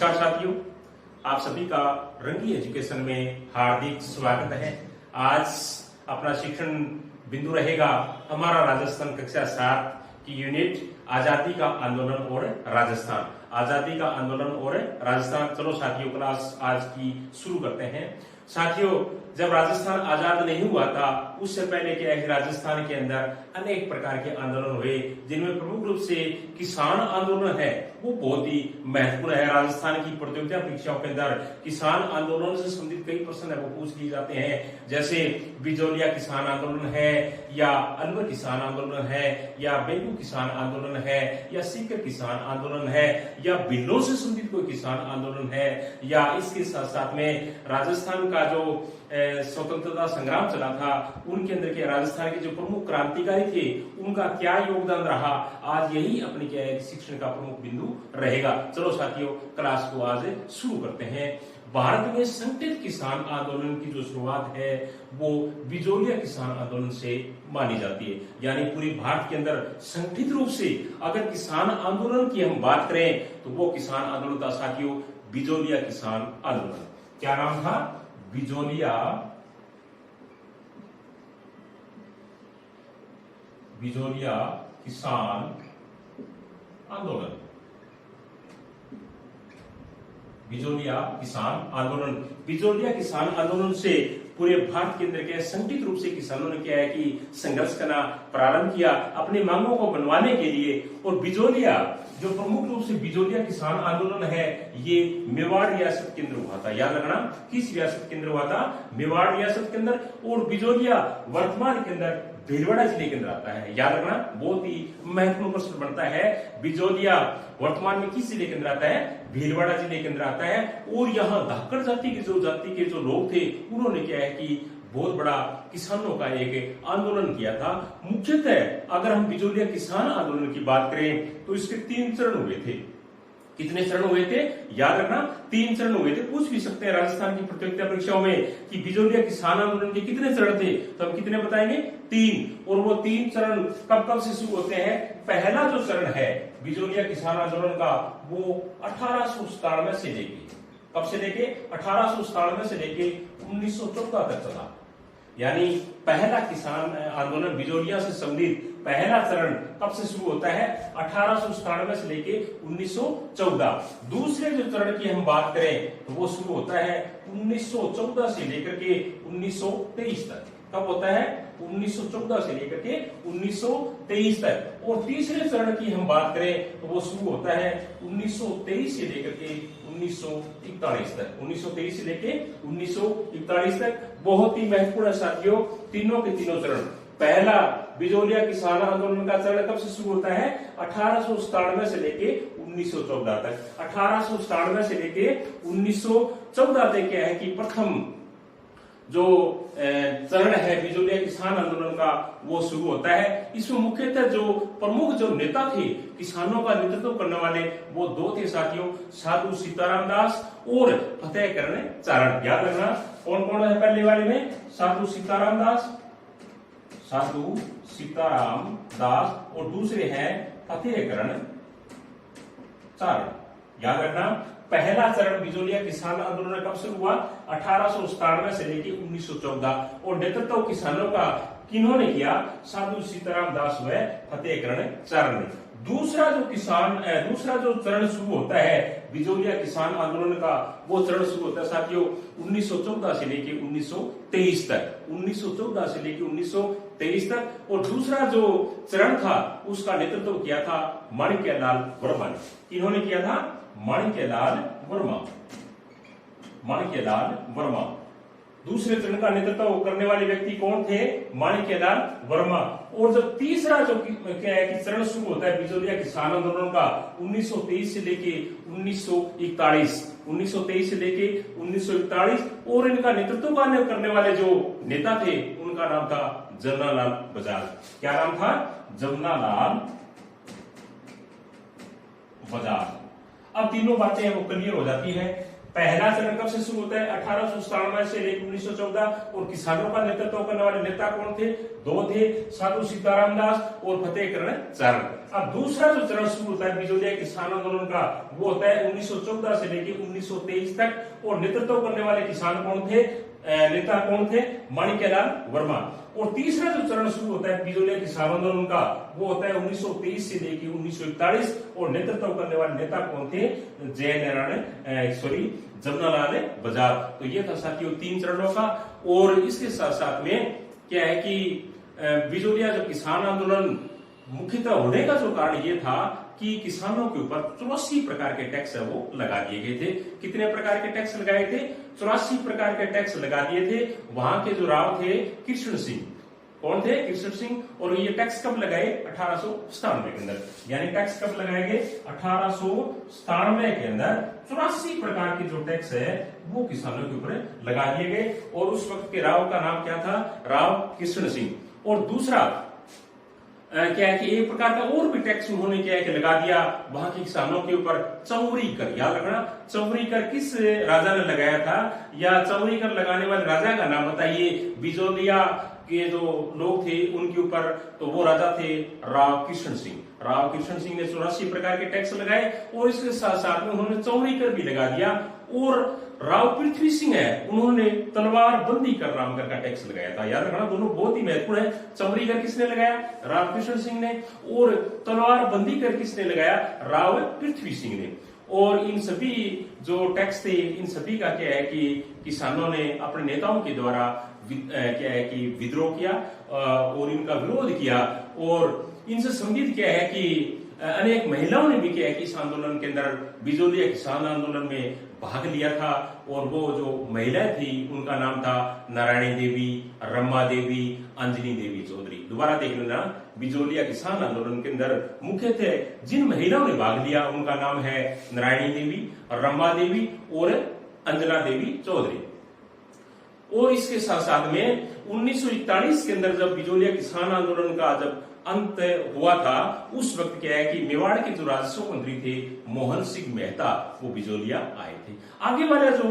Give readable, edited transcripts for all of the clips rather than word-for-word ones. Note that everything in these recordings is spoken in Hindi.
नमस्कार साथियों, आप सभी का रंगी एजुकेशन में हार्दिक स्वागत है। आज अपना शिक्षण बिंदु रहेगा हमारा राजस्थान कक्षा 7 की यूनिट आजादी का आंदोलन और राजस्थान। आजादी का आंदोलन और राजस्थान। चलो साथियों, क्लास आज की शुरू करते हैं। साथियों, जब राजस्थान आजाद नहीं हुआ था उससे पहले क्या है, राजस्थान के अंदर अनेक प्रकार के आंदोलन हुए, जिनमें प्रमुख रूप से किसान आंदोलन है वो बहुत ही महत्वपूर्ण है। राजस्थान की प्रतियोगिता परीक्षाओं के अंदर किसान आंदोलन से संबंधित कई प्रश्न है वो पूछ लिए जाते हैं, जैसे बिजोलिया किसान आंदोलन है, या अलवर किसान आंदोलन है, या बेंगू किसान आंदोलन है, या सीकर किसान आंदोलन है, या बिल्लों से संबंधित कोई किसान आंदोलन है, या इसके साथ साथ में राजस्थान का जो स्वतंत्रता संग्राम चला था उनके अंदर के राजस्थान के जो प्रमुख क्रांतिकारी थे उनका क्या योगदान रहा, आज यही अपने क्या है शिक्षण का प्रमुख बिंदु रहेगा। चलो साथियों, क्लास को आज शुरू करते हैं। भारत में संगठित किसान आंदोलन की जो शुरुआत है वो बिजोलिया किसान आंदोलन से मानी जाती है। यानी पूरी भारत के अंदर संगठित रूप से अगर किसान आंदोलन की हम बात करें तो वो किसान आंदोलन था साथियों बिजोलिया किसान आंदोलन। क्या नाम था? बिजोलिया किसान आंदोलन। बिजोलिया किसान आंदोलन। बिजोलिया किसान आंदोलन से पूरे भारत के अंदर क्या है, संगठित रूप से किसानों ने क्या है कि संघर्ष करना प्रारंभ किया अपनी मांगों को बनवाने के लिए। और बिजोलिया जो प्रमुख रूप से बिजोलिया किसान आंदोलन है ये मेवाड़ रियासत के अंदर हुआ था। याद रखना, किस रियासत के अंदर हुआ था? मेवाड़ रियासत के अंदर। और बिजोलिया वर्तमान के अंदर भीलवाड़ा जिले के अंदर आता है। याद रखना, बहुत ही महत्वपूर्ण प्रश्न बनता है। बिजोलिया वर्तमान में किस जिले के अंदर आता है? भीलवाड़ा जिले के अंदर आता है। और यहाँ धाकड़ जाति के जो लोग थे उन्होंने क्या है कि बहुत बड़ा किसानों का एक आंदोलन किया था। मुख्यतः अगर हम बिजोलिया किसान आंदोलन की बात करें तो इसके 3 चरण हुए थे। कितने चरण हुए थे? याद रखना, 3 चरण हुए थे। पूछ भी सकते हैं राजस्थान की प्रतियोगिता परीक्षाओं में कि बिजोलिया किसान आंदोलन के कितने चरण थे, तो हम कितने बताएंगे? 3। और वो 3 चरण कब कब से शुरू होते हैं? पहला जो चरण है बिजोलिया किसान आंदोलन का वो 1897 से लेके, कब से लेके? 1897 से लेके 1914 तक चला। यानी पहला किसान आंदोलन बिजोलिया से संबंधित पहला चरण कब से शुरू होता है? 1897 से लेके 1914। दूसरे जो चरण की हम बात करें तो वो शुरू होता है 1914 से लेकर के 1923 तक। कब होता है? 1914 से लेकर के 1923 तक। और तीसरे चरण की हम बात करें तो वो शुरू होता है 1923 से लेकर के 1941 तक। 1923 से लेके 1941 तक। बहुत ही महत्वपूर्ण है साथियों तीनों के तीनों चरण। पहला बिजोलिया किसान आंदोलन का चरण कब से शुरू होता है? 1897 से लेके 1914 तक। 1897 से लेके 1914 तक क्या है कि प्रथम जो चरण है बिजोलिया किसान आंदोलन का वो शुरू होता है। इसमें मुख्यतः जो प्रमुख जो नेता थे किसानों का नेतृत्व करने वाले वो 2 थे साथियों, साधु सीताराम दास और फतेहकरण चारण। याद रखना, कौन कौन है पहले वाले में? साधु सीताराम दास और दूसरे हैं फतेहकरण चारण। याद रखना, पहला चरण बिजोलिया किसान आंदोलन कब शुरू हुआ? 1897 से लेके 1914। और नेतृत्व किसानों का किन्होंने किया? साधु सीताराम दास व फतेहकरण चारण ने। दूसरा जो चरण शुरू होता है बिजोलिया किसान आंदोलन का वो चरण शुरू होता है साथियों 1914 से लेके 1923 तक। 1914 से लेके 1923 तक। और दूसरा जो चरण था उसका नेतृत्व किया था माणिक्यलाल वर्मा ने। किन्होंने किया था? माणिक्यलाल वर्मा। दूसरे चरण का नेतृत्व करने वाले व्यक्ति कौन थे? माणिक्यलाल वर्मा। और जो तीसरा जो क्या है कि चरण शुरू होता है बिजोलिया किसान आंदोलन का 1923 से लेके 1941। 1923 से लेके 1941। और इनका नेतृत्व करने वाले जो नेता थे उनका नाम था जमनालाल बजाज। क्या नाम था? जमनालाल बजाज। अब तीनों बातें वो क्लियर हो जाती है। पहला चरण कब से शुरू होता है? 1897 से लेकर 1914। और किसानों का नेतृत्व करने वाले नेता कौन थे? 2 थे, साधु सीताराम दास और फतेहकरण चारण। अब दूसरा जो चरण शुरू होता है बिजोलिया किसान आंदोलन का वो होता है 1914 से लेकर 1923 तक। और नेतृत्व करने वाले किसान कौन थे, नेता कौन थे, माणिक्यलाल वर्मा। और तीसरा जो चरण शुरू होता है बिजोलिया किसान आंदोलन का, वो होता है 1923 से लेकर 1941। और नेतृत्व करने वाले नेता कौन थे, जमनालाल बजाज। तो ये था साथियों 3 चरणों का। और इसके साथ साथ में क्या है कि बिजोलिया जो किसान आंदोलन मुख्यतः होने का जो कारण ये था कि किसानों के ऊपर 84 प्रकार के टैक्स है वो लगा दिए गए थे। कितने प्रकार के टैक्स लगाए थे, 84 प्रकार के टैक्स लगा दिए थे। वहां के जो राव थे कृष्ण सिंह, कौन थे, कृष्ण सिंह। और ये टैक्स कब लगाए, 1897 के अंदर। यानी टैक्स कब लगाए गए, 1897 के अंदर 84 प्रकार के जो टैक्स है वो किसानों के ऊपर लगा दिए गए। और उस वक्त के राव का नाम क्या था, राव कृष्ण सिंह। और दूसरा क्या है कि एक प्रकार का और भी टैक्स उन्होंने क्या है कि लगा दिया वहां के किसानों के ऊपर, चौरी कर। याद रखना, चौरी कर किस राजा ने लगाया था, या चौरी कर लगाने वाले राजा का नाम बताइए। बिजोलिया के जो लोग थे उनके ऊपर, तो वो राजा थे राव कृष्ण सिंह। राव कृष्ण सिंह ने 84 प्रकार के टैक्स लगाए और इसके साथ साथ में उन्होंने चौरी कर भी लगा दिया। और राव पृथ्वी सिंह है, उन्होंने तलवार बंदी कर नाम का टैक्स लगाया था। याद रखना, दोनों बहुत ही महत्वपूर्ण है। चौरी कर किसने लगाया, राव कृष्ण सिंह ने। और तलवार बंदी कर किसने लगाया, राव पृथ्वी सिंह ने। और इन सभी जो टैक्स थे, इन सभी का क्या है कि किसानों ने अपने नेताओं के द्वारा क्या है कि विद्रोह किया और इनका विरोध किया। और इनसे संबंधित क्या है कि अनेक महिलाओं ने भी क्या है कि इस आंदोलन के अंदर, बिजोलिया किसान आंदोलन में भाग लिया था। और वो जो महिलाएं थी उनका नाम था नारायणी देवी, रमा देवी, अंजनी देवी चौधरी। दोबारा देख लेना, बिजोलिया किसान आंदोलन के अंदर मुख्यतः जिन महिलाओं ने भाग लिया उनका नाम है नारायणी देवी, रमा देवी और अंजना देवी चौधरी। और इसके साथ साथ में 1941 के अंदर जब बिजोलिया किसान आंदोलन का जब अंत हुआ था, उस वक्त क्या है कि मेवाड़ के जो राजस्व मंत्री थे मोहन सिंह मेहता, वो बिजोलिया आए थे। आगे वाला जो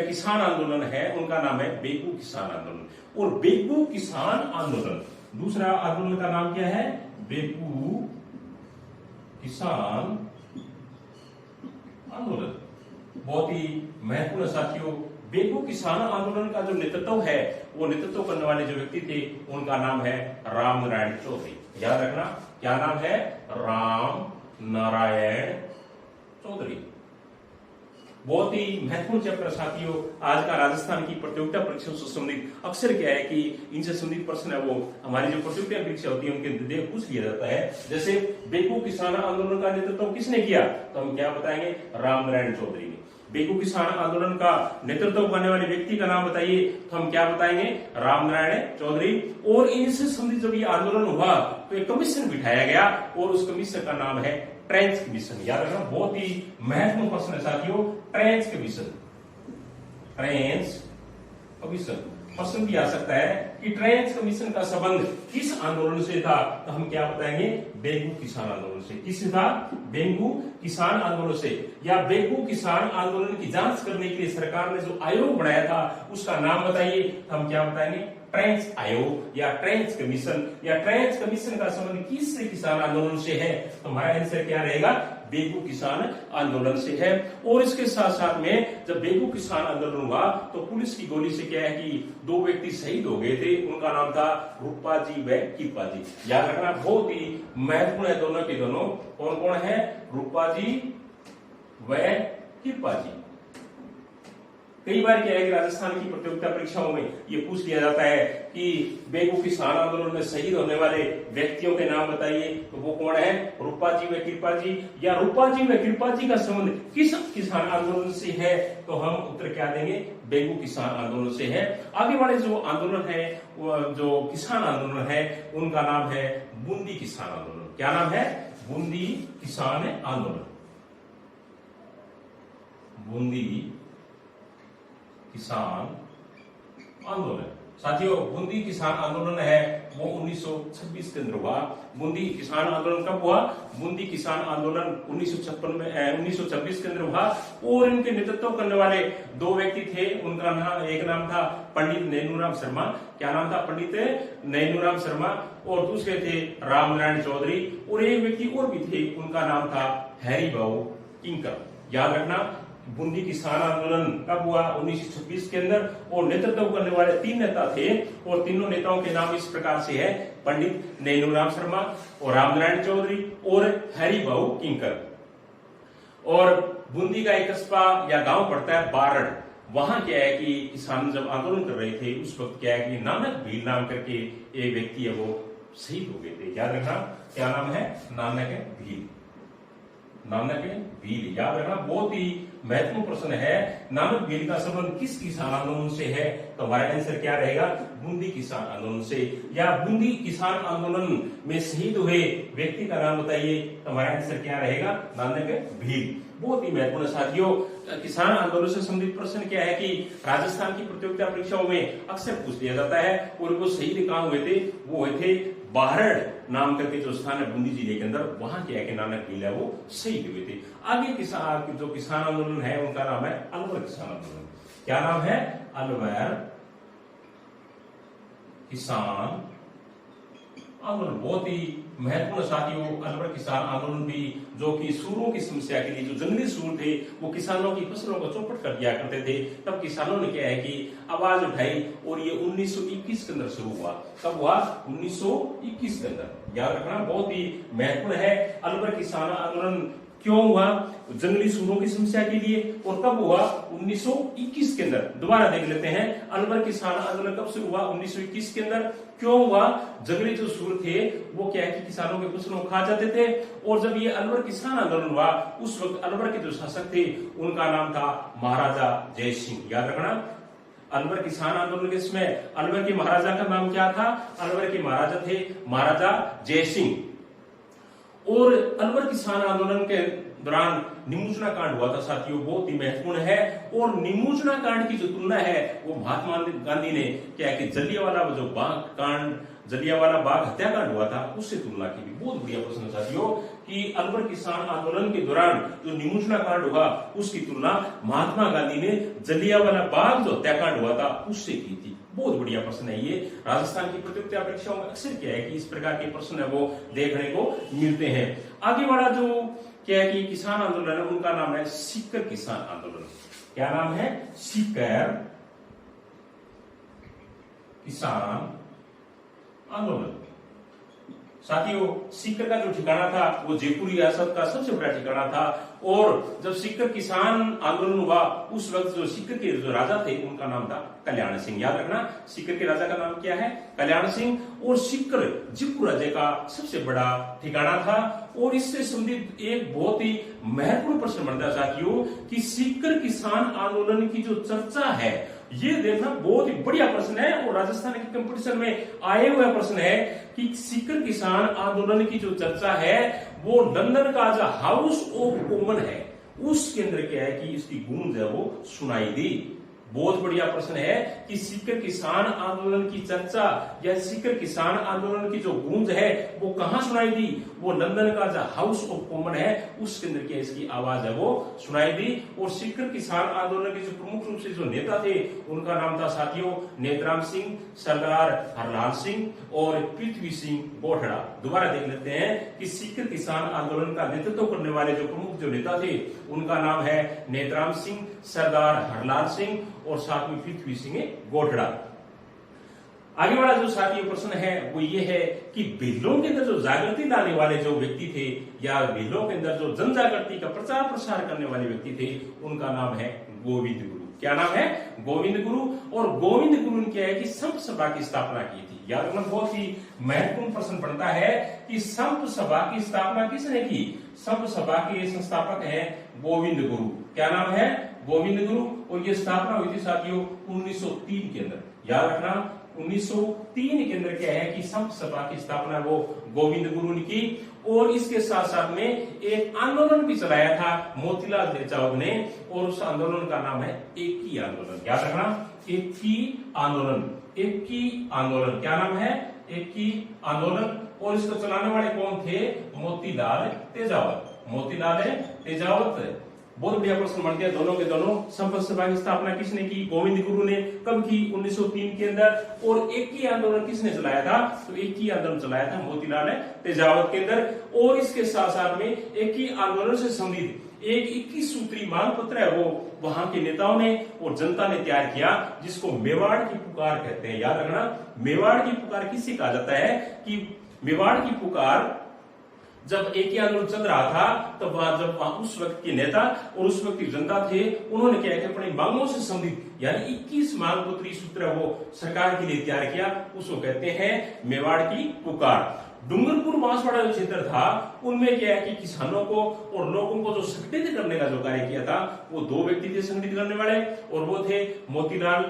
किसान आंदोलन है उनका नाम है बेगू किसान आंदोलन। और बेगू किसान आंदोलन, दूसरा आंदोलन का नाम क्या है, बेगू किसान आंदोलन। बहुत ही महत्वपूर्ण साथियों, बेगू किसान आंदोलन का जो नेतृत्व है, वो नेतृत्व करने वाले जो व्यक्ति थे उनका नाम है राम नारायण चौधरी। याद रखना, क्या नाम है, राम नारायण चौधरी। बहुत ही महत्वपूर्ण चैप्टर साथियों। आज का राजस्थान की प्रतियोगिता परीक्षाओं से संबंधित अक्सर क्या है कि इनसे संबंधित प्रश्न है वो हमारी जो प्रतियोगिता परीक्षा होती है उनके पूछ लिया जाता है। जैसे बेगू किसान आंदोलन का नेतृत्व किसने किया, तो हम क्या बताएंगे, राम नारायण चौधरी ने। बेगू किसान आंदोलन का नेतृत्व करने वाले व्यक्ति का नाम बताइए, तो हम क्या बताएंगे, राम नारायण चौधरी। और इनसे संबंधित जब ये आंदोलन हुआ तो एक कमीशन बिठाया गया और उस कमीशन का नाम है ट्रेंच कमीशन। याद रखना, बहुत ही महत्वपूर्ण प्रश्न है साथियों, ट्रेंच कमीशन। ट्रेंच कमीशन प्रश्न भी आ सकता है कि ट्रेंच कमीशन का संबंध किस आंदोलन से था, तो हम क्या बताएंगे, बेगू किसान आंदोलन से। किससे था, बेगू किसान आंदोलन से। या बेगू किसान आंदोलन की जांच करने के लिए सरकार ने जो आयोग बनाया था उसका नाम बताइए, तो हम क्या बताएंगे, ट्रेंच आयोग या ट्रेंच कमीशन। या ट्रेंच कमीशन का संबंध किस किसान आंदोलन से है, तो हमारा आंसर क्या रहेगा, बेगू किसान आंदोलन से है। और इसके साथ साथ में जब बेगू किसान आंदोलन हुआ तो पुलिस की गोली से क्या है कि 2 व्यक्ति शहीद हो गए थे, उनका नाम था रूपा जी व कृपा जी। याद रखना, बहुत ही महत्वपूर्ण है दोनों के दोनों। कौन कौन है, रूपा जी व कृपा जी। कई बार क्या है कि राजस्थान की प्रतियोगिता परीक्षाओं में ये पूछ लिया जाता है कि बेगू किसान आंदोलन में शहीद होने वाले व्यक्तियों के नाम बताइए, तो वो कौन है, रूपा जी व कृपा जी। या रूपा जी व कृपा जी का संबंध किस किसान आंदोलन से है, तो हम उत्तर क्या देंगे, बेगू किसान आंदोलन से है। आगे वाले जो आंदोलन है, जो किसान आंदोलन है, उनका नाम है बूंदी किसान आंदोलन। क्या नाम है, बूंदी किसान आंदोलन। बूंदी किसान आंदोलन साथियों, बूंदी किसान आंदोलन है वो 1926 के अंदर हुआ। बूंदी किसान आंदोलन कब हुआ, बूंदी किसान आंदोलन 1926 के अंदर हुआ। और इनके नेतृत्व करने वाले 2 व्यक्ति थे, उनका नाम, एक नाम था पंडित नैनूराम शर्मा। क्या नाम था, पंडित नैनूराम शर्मा। और दूसरे थे राम नारायण चौधरी। और एक व्यक्ति और भी थे, उनका नाम था हरिभाऊ किंकर। याद रखना, बूंदी किसान आंदोलन कब हुआ? 1926 के अंदर। और नेतृत्व करने वाले 3 नेता थे और तीनों नेताओं के नाम इस प्रकार से है: पंडित नैनूराम शर्मा और रामनारायण चौधरी और हरिभाऊ किंकर। और बूंदी का एक कस्बा या गांव पड़ता है बारड़। वहां क्या है कि किसान जब आंदोलन कर रहे थे उस वक्त क्या है कि नानक भील नाम करके एक व्यक्ति है वो शहीद हो गए थे। याद रखना, क्या नाम है? नानक भील। नानक भील, याद रखना, बहुत ही महत्वपूर्ण प्रश्न है। नानक भील का संबंध किस किसान आंदोलन से है? तो हमारा आंसर क्या रहेगा? बूंदी किसान आंदोलन से। या बूंदी किसान आंदोलन में शहीद हुए व्यक्ति का नाम बताइए, तो हमारा आंसर क्या रहेगा? नानक भील। बहुत ही महत्वपूर्ण साथियों, किसान आंदोलन से संबंधित प्रश्न क्या है कि राजस्थान की प्रतियोगिता परीक्षाओं में अक्सर पूछ लिया जाता है। और वो शहीद कहाँ हुए थे? वो हुए थे बारड़ नाम करके जो स्थान है बूंदी जिले के अंदर, वहां क्या है कि नानक भील है वो शहीद हुए थे। आगे जो किसान आंदोलन है उनका नाम है अलवर किसान आंदोलन। क्या नाम है? अलवर किसान आंदोलन। बहुत ही महत्वपूर्ण साथियों, अलवर किसान आंदोलन भी जो कि सूरों की समस्या के लिए, जो जंगली सूर थे वो किसानों की फसलों को चौपट कर दिया करते थे, तब किसानों ने क्या है कि आवाज उठाई और ये 1921 के अंदर शुरू हुआ। कब हुआ? 1921 के अंदर। याद रखना, बहुत ही महत्वपूर्ण है। अलवर किसान आंदोलन क्यों हुआ? जंगली सूरों की समस्या के लिए। और कब हुआ? 1921 के अंदर। दोबारा देख लेते हैं, अलवर किसान आंदोलन कब शुरू हुआ? 1921 के अंदर। क्यों हुआ? जंगली जो सूर थे वो क्या है कि किसानों के फसलों को खा जाते थे। और जब ये अलवर किसान आंदोलन हुआ उस वक्त अलवर के जो शासक थे उनका नाम था महाराजा जय सिंह। याद रखना, अलवर किसान आंदोलन के समय अलवर के महाराजा का नाम क्या था? अलवर के महाराजा थे महाराजा जय सिंह। और अलवर किसान आंदोलन के दौरान निमोचना कांड हुआ था साथियों, बहुत ही महत्वपूर्ण है। और निमोचना कांड की जो तुलना है वो महात्मा गांधी ने क्या है कि जलियांवाला जो बाग कांड, जलियांवाला बाग हत्याकांड हुआ था उससे तुलना की। भी बहुत बढ़िया प्रश्न साथियों कि अलवर किसान आंदोलन के दौरान जो निमोचना कांड हुआ उसकी तुलना महात्मा गांधी ने जलियांवाला बाग जो हत्याकांड हुआ था उससे की थी। बहुत बढ़िया प्रश्न है ये। राजस्थान की प्रतियोगिता परीक्षाओं में अक्सर क्या है कि इस प्रकार के प्रश्न है वो देखने को मिलते हैं। आगे वाला जो क्या है कि किसान आंदोलन है उनका नाम है सीकर किसान आंदोलन। क्या नाम है? सीकर किसान आंदोलन। साथियों, सीकर का जो ठिकाना था वो जयपुर रियासत का सबसे बड़ा ठिकाना था। और जब सीकर किसान आंदोलन हुआ उस वक्त जो सीकर के जो राजा थे उनका नाम था कल्याण सिंह। याद रखना, सीकर के राजा का नाम क्या है? कल्याण सिंह। और सीकर जयपुर राज्य का सबसे बड़ा ठिकाना था। और इससे संबंधित एक बहुत ही महत्वपूर्ण प्रश्न बनता है साथियों कि सीकर किसान आंदोलन की जो चर्चा है, ये देखना बहुत ही बढ़िया प्रश्न है और राजस्थान के कंपटीशन में आए हुए प्रश्न है कि सीकर किसान आंदोलन की जो चर्चा है वो लंदन का जो हाउस ऑफ कॉमन है उसके अंदर क्या है कि इसकी गूंज है वो सुनाई दी। बहुत बढ़िया प्रश्न है कि सीकर किसान आंदोलन की चर्चा या सीकर किसान आंदोलन की जो गूंज है वो कहां सुनाई दी? वो लंदन का जो हाउस ऑफ कॉमन है उसके अंदर क्या इसकी आवाज है वो सुनाई दी। और सीकर किसान आंदोलन के जो प्रमुख रूप से जो नेता थे उनका नाम था साथियों नेतराम सिंह, सरदार हरलाल सिंह और पृथ्वी सिंह गोठड़ा। दोबारा देख लेते हैं कि सीकर किसान आंदोलन का नेतृत्व करने वाले जो प्रमुख जो नेता थे उनका नाम है नेतराम सिंह, सरदार हरलाल सिंह और साथ में पृथ्वी सिंह गोठड़ा। आगे वाला जो साथियों प्रश्न है वो ये है कि भीलों के अंदर जो जागृति लाने वाले जो व्यक्ति थे या भीलों के अंदर जो जन जागृति का प्रचार प्रसार करने वाले व्यक्ति थे उनका नाम है गोविंद गुरु। क्या नाम है? गोविंद गुरु। और गोविंद गुरु ने क्या है कि संत सभा की स्थापना की थी। याद रखना, बहुत ही महत्वपूर्ण प्रश्न बनता है कि संत सभा की स्थापना किसने की? संत सभा के संस्थापक हैं गोविंद गुरु। क्या नाम है? गोविंद गुरु। और ये स्थापना हुई थी साथियों 1903 के अंदर। याद रखना, 1903 के अंदर क्या है कि संत सभा की स्थापना वो गोविंद गुरु ने की। और इसके साथ साथ में एक आंदोलन भी चलाया था मोतीलाल नेताओं ने और उस आंदोलन का नाम है एकी आंदोलन। याद रखना, एकी आंदोलन। एकी आंदोलन क्या नाम है? एकी आंदोलन। और इसको चलाने वाले कौन थे? मोतीलाल तेजावत। मोतीलाल तेजावत। बहुत बढ़िया प्रश्न बन गया। दोनों के दोनों संपर्क सभा की स्थापना किसने की? गोविंद गुरु ने। कब की? 1903 के अंदर। और एक ही आंदोलन किसने चलाया था? तो एक ही आंदोलन चलाया था मोतीलाल तेजावत के अंदर। और इसके साथ साथ में एक ही आंदोलन से संबंधित एक 21 सूत्री मांग पत्र है वो वहां के नेताओं ने और जनता ने तैयार किया, जिसको मेवाड़ की पुकार कहते हैं। याद रखना, मेवाड़ की पुकार किसे कहा जाता है कि मेवाड़ की पुकार जब एक ही आंदोलन चल रहा था तब जब उस वक्त के नेता और उस वक्त की जनता थे, उन्होंने क्या किया, अपनी मांगों से संबंधित यानी 21 मांग पत्री सूत्र वो सरकार के लिए तैयार किया, उसको कहते हैं मेवाड़ की पुकार। डूंगरपुर बांसवाड़ा जो क्षेत्र था उनमें क्या है कि किसानों को और लोगों को जो संगठित करने का जो कार्य किया था वो दो व्यक्ति थे संगठित करने वाले, और वो थे मोतीलाल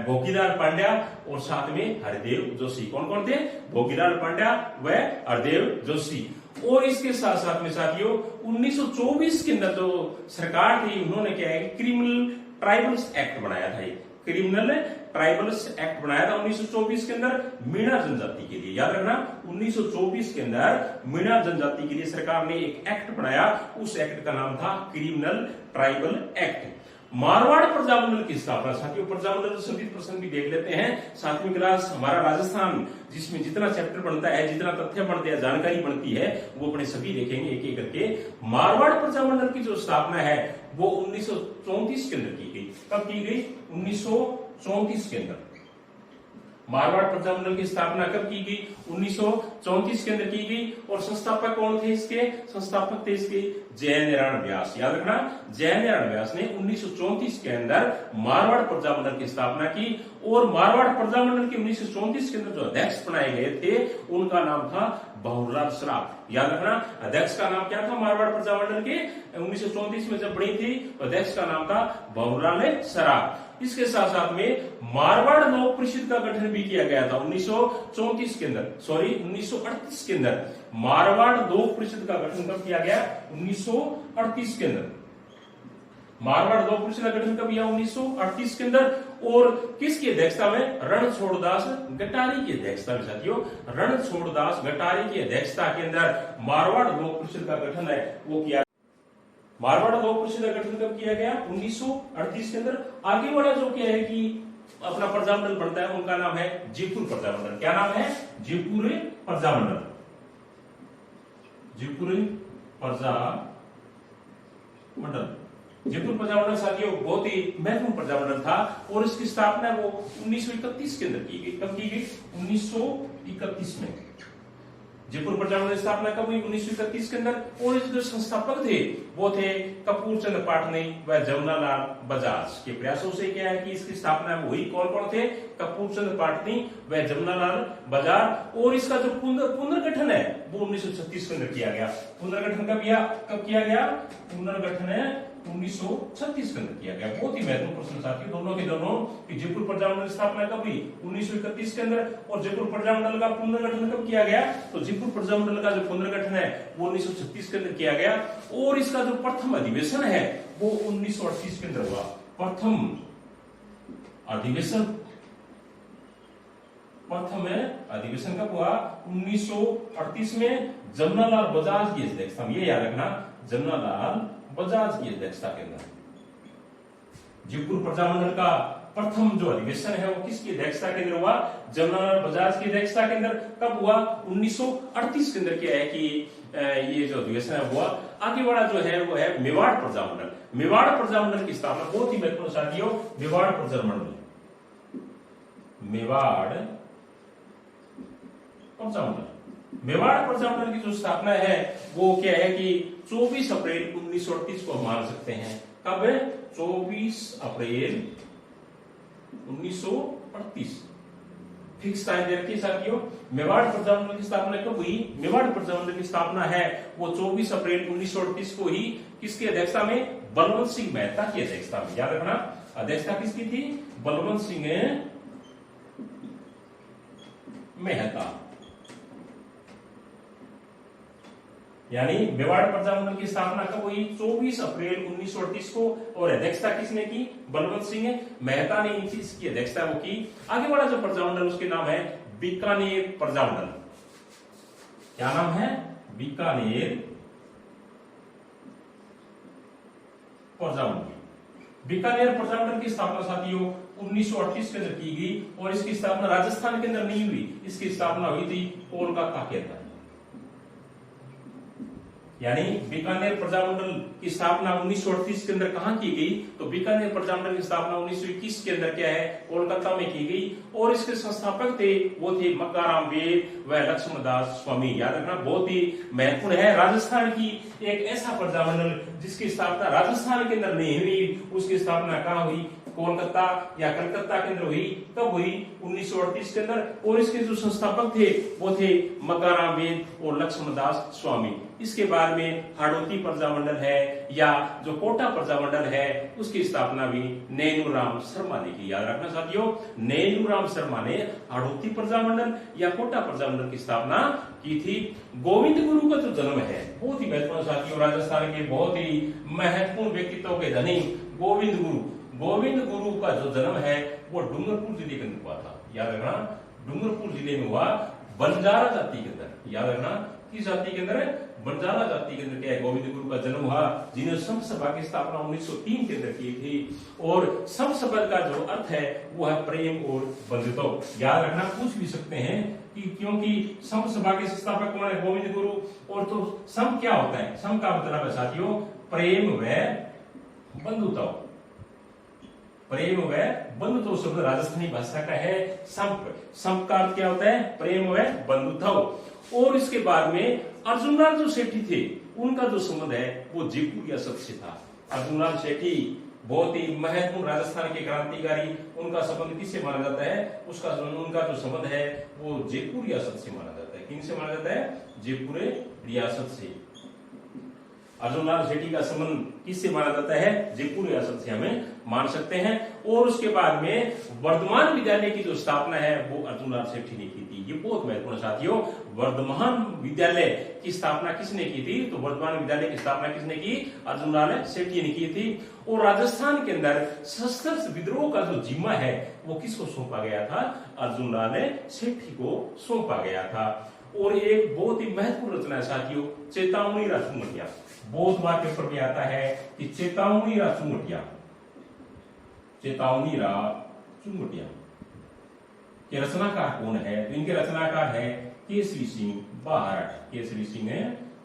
भोगीलाल पांड्या और साथ में हरदेव जोशी। कौन कौन थे? भोगीलाल पांड्या व हरदेव जोशी। और इसके साथ साथ में साथियों 1924 के अंदर जो सरकार थी उन्होंने क्या है, क्रिमिनल ट्राइबल्स एक्ट बनाया था। क्रिमिनल ट्राइबल्स एक्ट बनाया था 1924 के अंदर मीणा जनजाति के लिए। याद रखना, 1924 के अंदर मीणा जनजाति के लिए सरकार ने एक एक्ट बनाया, उस एक्ट का नाम था criminal tribal act. Marwar Prajamandal की स्थापना, साथियों प्रजामंडल संबंधित प्रश्न भी देख लेते हैं। 7वीं क्लास हमारा राजस्थान जिसमें जितना चैप्टर बनता है, जितना तथ्य बनते हैं, जानकारी बनती है, वो अपने सभी देखेंगे एक एक करके। मारवाड़ प्रजामंडल की जो स्थापना है वो 1934 के अंदर की गई। कब की गई? 1934 के अंदर मारवाड़ प्रजामंडल की स्थापना कब की गई? 1934 के अंदर की गई। और संस्थापक कौन थे इसके? संस्थापक थे इसके जयनारायण व्यास। याद रखना, जयनारायण व्यास ने 1934 के अंदर मारवाड़ प्रजामंडल की स्थापना की। और मारवाड़ प्रजामंडल के 1934 के अंदर जो अध्यक्ष बनाए गए थे उनका नाम था बहुलाल सराफ। याद रखना, अध्यक्ष का नाम क्या था मारवाड़ प्रजामंडल के? 1934 में जब बनी थी तो अध्यक्ष का नाम था बहुलाल सराफ। इसके साथ साथ में मारवाड़ लोक परिषद का गठन भी किया गया था 1938 के अंदर, 1938 के अंदर मारवाड़ लोक परिषद का गठन कब किया गया? 1938 के अंदर मारवाड़ लोक परिषद का गठन कब किया? 1938 के अंदर। और किसकी अध्यक्षता में? रणछोड़दास गटारी की अध्यक्षता में। साथियों रणछोड़दास गटारी की अध्यक्षता के अंदर मारवाड़ लोक परिषद का गठन है वो किया। मारवाड़ लोक परिषद का गठन कब किया गया? 1938 के अंदर। आगे वाला जो क्या है कि अपना प्रजामंडल बनता है उनका नाम है जयपुर प्रजामंडल। क्या नाम है? जयपुर प्रजामंडल। जयपुर प्रजामंडल। जयपुर प्रजामंडल साथियों बहुत ही महत्वपूर्ण प्रजामंडल था और इसकी स्थापना वो 1931 के अंदर की गई। कब की गई? 1931 में जयपुर प्रजामंडल स्थापना कब हुई? 1931 के अंदर। और इसके जो संस्थापक थे वो थे कपूर चंद पाटनी व जमुनालाल बजाज के प्रयासों से क्या है कि इसकी स्थापना हुई। कौन कौन थे? कपूर चंद पाटनी व जमुनालाल बजाज। और इसका जो पुनर्गठन है वो 1936 के अंदर किया गया। पुनर्गठन कब किया गया? पुनर्गठन है 1936 के अंदर किया गया। बहुत ही महत्वपूर्ण प्रश्न साथियों दोनों के दोनों कि जयपुर प्रजामंडल स्थापना कब हुई? 1931 के अंदर। और जयपुर प्रजामंडल का पुनर्गठन कब किया गया? तो जयपुर प्रजामंडल का जो पुनर्गठन है वो 1936 के अंदर किया गया। और इसका जो प्रथम अधिवेशन है वो 1938 के अंदर हुआ। प्रथम अधिवेशन कब हुआ? 1938 में जमुनालाल बजाज की अध्यक्षता में। ये याद रखना, जमुनालाल बजाज की अध्यक्षता के अंदर जयपुर प्रजामंडल का प्रथम जो अधिवेशन है वो किसकी अध्यक्षता के अंदर हुआ? जमुनालाल बजाज की अध्यक्षता के अंदर। कब हुआ? 1938 के अंदर। क्या है कि ये जो अधिवेशन है हुआ। आगे वाला जो है वो है मेवाड़ प्रजामंडल। मेवाड़ प्रजामंडल की स्थापना बहुत ही महत्वपूर्ण साथियों। मेवाड़ प्रजामंडल मेवाड़ प्रजामंडल की जो स्थापना है वो क्या है कि 24 अप्रैल 1938 को मान सकते हैं। कब है? 24 अप्रैल 1938 फिक्स टाइम दे रखी साथियों। मेवाड़ प्रजामंडल की स्थापना कब हुई? मेवाड़ प्रजामंडल की स्थापना है वो 24 अप्रैल 1938 को ही। किसकी अध्यक्षता में? बलवंत सिंह मेहता की अध्यक्षता में। याद रखना, अध्यक्षता किसकी थी? बलवंत सिंह मेहता। यानी मेवाड़ प्रजामंडल की स्थापना कब हुई? 24 अप्रैल 1938 को। और अध्यक्षता किसने की? बलवंत सिंह मेहता ने इसकी अध्यक्षता वो की। आगे वाला जो प्रजामंडल उसके नाम है बीकानेर प्रजामंडल। क्या नाम है? बीकानेर प्रजामंडल। बीकानेर प्रजामंडल की स्थापना साथियों 1938 के अंदर की गई। और इसकी स्थापना राजस्थान के अंदर नहीं हुई, इसकी स्थापना हुई थी कोलकाता के अंदर। यानी बीकानेर प्रजामंडल की स्थापना 1938 के अंदर कहां की गई? तो बीकानेर प्रजामंडल की स्थापना 1921 के अंदर क्या है, कोलकाता में की गई। और इसके संस्थापक थे वो थे मक्काराम वेद व लक्ष्मणदास स्वामी। याद रखना, बहुत ही महत्वपूर्ण है। राजस्थान की एक ऐसा प्रजामंडल जिसकी स्थापना राजस्थान के अंदर नहीं हुई, उसकी स्थापना कहां हुई? कोलकाता या कलकत्ता के अंदर हुई। कब हुई? 1938 के अंदर। और इसके जो संस्थापक थे वो थे मक्काराम वेद और लक्ष्मणदास स्वामी। इसके बाद में हाड़ौती प्रजामंडल है या जो कोटा प्रजामंडल है उसकी स्थापना भी नैनूराम शर्मा ने की। याद रखना साथियों, नैनूराम शर्मा ने हाड़ौती प्रजामंडल या कोटा प्रजामंडल की स्थापना की थी। गोविंद गुरु का जो जन्म है बहुत ही महत्वपूर्ण साथियों, राजस्थान के बहुत ही महत्वपूर्ण व्यक्तित्व के धनी गोविंद गुरु का जो जन्म है वो डूंगरपुर जिले के अंदर हुआ था। याद रखना, डूंगरपुर जिले में हुआ, बंजारा जाति के अंदर। याद रखना, किस जाति के अंदर? बंजारा जाति के अंदर क्या है, गोविंद गुरु का जन्म हुआ, जिन्हें संघ सभा की स्थापना 1903 के अंदर की थी। और संघ सभा का जो अर्थ है वो है प्रेम और बंधुत्व। याद रखना, पूछ भी सकते हैं कि क्योंकि संघ सभा के संस्थापक कौन है? गोविंद गुरु। और तो संघ क्या होता है? संघ का मतलब है साथियों प्रेम व बंधुत्व। प्रेम व बंधुत्व शब्द राजस्थानी भाषा का है। संप का अर्थ क्या होता है? प्रेम व बंधुत्व। और इसके बाद में अर्जुनलाल जो सेठी थे उनका जो संबंध है वो जयपुर रियासत से था। अर्जुनलाल सेठी बहुत ही महत्वपूर्ण राजस्थान के क्रांतिकारी, उनका संबंध किससे माना जाता है? उनका जो संबंध है वो जयपुर रियासत से माना जाता है। किनसे माना जाता है? जयपुर रियासत से। अर्जुनलाल सेठी का संबंध किससे माना जाता है? जयपुर रियासत से हमें मान सकते हैं। और उसके बाद में वर्धमान विद्यालय की जो स्थापना है वो अर्जुनलाल सेठी ने की थी। ये बहुत महत्वपूर्ण साथियों, वर्धमान विद्यालय की स्थापना किसने की थी? तो वर्धमान विद्यालय की स्थापना किसने की? अर्जुनलाल सेठी ने की थी। और राजस्थान के अंदर सशस्त्र विद्रोह का जो जिम्मा है वो किसको सौंपा गया था? अर्जुनलाल सेठी को सौंपा गया था। और एक बहुत ही महत्वपूर्ण रचना है साथियों, चेतावनी राचुमटिया। बहुत बार पेपर में आता है कि चेतावनी राचुमटिया के रचनाकार कौन है? तो इनके रचनाकार है केसरी सिंह बाहरट। केसरी सिंह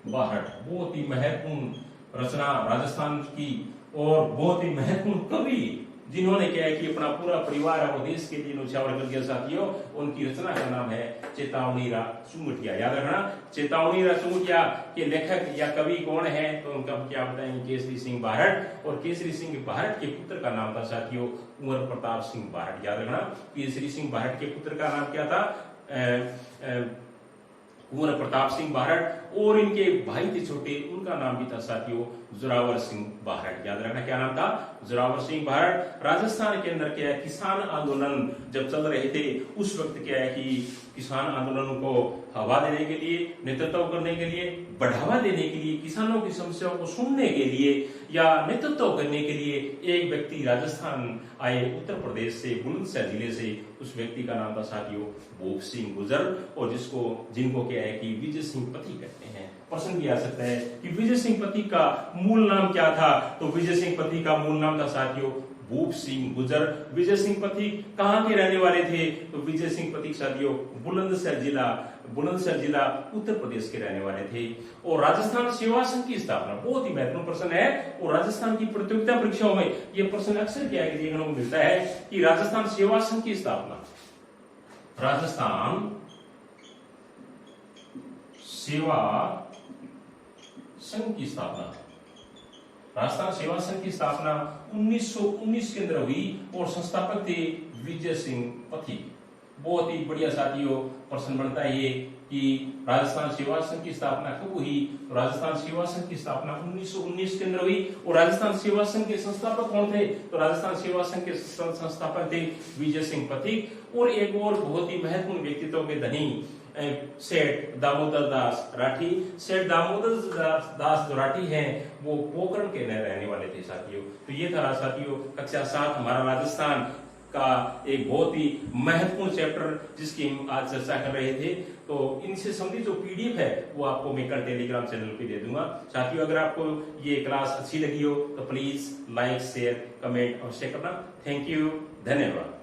बाहरट बहुत ही महत्वपूर्ण रचना राजस्थान की और बहुत ही महत्वपूर्ण कवि जिन्होंने क्या है कि अपना पूरा परिवार और देश के लिए न्यौछावर कर दिया साथियों। उनकी रचना का नाम है चेतावनी राचुमटिया। याद रखना, चेतावनी राचुमटिया के लेखक या कवि कौन है? तो उनका क्या बताएंगे? केसरी सिंह बाहरट। और केसरी सिंह बाहरट के पुत्र का नाम था साथियों कुंवर प्रताप सिंह बाहरट। याद रखना, केसरी सिंह बाहरट के पुत्र का नाम क्या था? कुंवर प्रताप सिंह बाहरट। और इनके भाई थे छोटे, उनका नाम भी था साथियों जोरावर सिंह बाहरट। याद रखना, क्या नाम था? जोरावर सिंह बाहरट। राजस्थान के अंदर क्या है, किसान आंदोलन जब चल रहे थे उस वक्त क्या है कि किसान आंदोलन को हवा देने के लिए, नेतृत्व करने के लिए, बढ़ावा देने के लिए, किसानों की समस्याओं को सुनने के लिए या नेतृत्व करने के लिए एक व्यक्ति राजस्थान आए, उत्तर प्रदेश से, बुलंदशहर जिले से। उस व्यक्ति का नाम था साथियों भूप सिंह गुर्जर। और जिनको क्या है कि विजय सिंह पति कहते हैं। प्रश्न भी आ सकता है कि विजय सिंह पति का मूल नाम क्या था? तो विजय सिंह पति का मूल नाम था साथियों भूप सिंह गुर्जर। विजय सिंह पति कहां के रहने वाले थे? तो विजय सिंह पति साथियों बुलंदशहर जिला उत्तर प्रदेश के रहने वाले थे। और राजस्थान सेवा संघ की स्थापना बहुत ही महत्वपूर्ण प्रश्न है। और राजस्थान की प्रतियोगिता परीक्षाओं में यह प्रश्न अक्सर क्या है देखने को मिलता है कि राजस्थान सेवा संघ की स्थापना, राजस्थान सेवा संघ की स्थापना, राजस्थान सेवा संघ की स्थापना 1919 के अंदर हुई और संस्थापक थे विजय सिंह पथिक। बहुत ही बढ़िया साथियों प्रश्न बनता है ये कि राजस्थान सेवा संघ की स्थापना कब हुई? तो राजस्थान सेवा संघ की स्थापना 1919 के अंदर हुई। और राजस्थान सेवा संघ के संस्थापक कौन थे? तो राजस्थान सेवा संघ के संस्थापक थे विजय सिंह पथिक। और एक और बहुत ही महत्वपूर्ण व्यक्तित्व के धनी सेठ दामोदर दास राठी। सेठ दामोदर दास जो राठी हैं वो पोखरण के रहने वाले थे साथियों। तो ये था साथियों कक्षा 7 हमारा राजस्थान का एक बहुत ही महत्वपूर्ण चैप्टर जिसकी हम आज चर्चा कर रहे थे। तो इनसे संबंधित जो पीडीएफ है वो आपको मैं कल टेलीग्राम चैनल पे दे दूंगा। साथियों अगर आपको ये क्लास अच्छी लगी हो तो प्लीज लाइक, शेयर, कमेंट और शेयर करना। थैंक यू, धन्यवाद।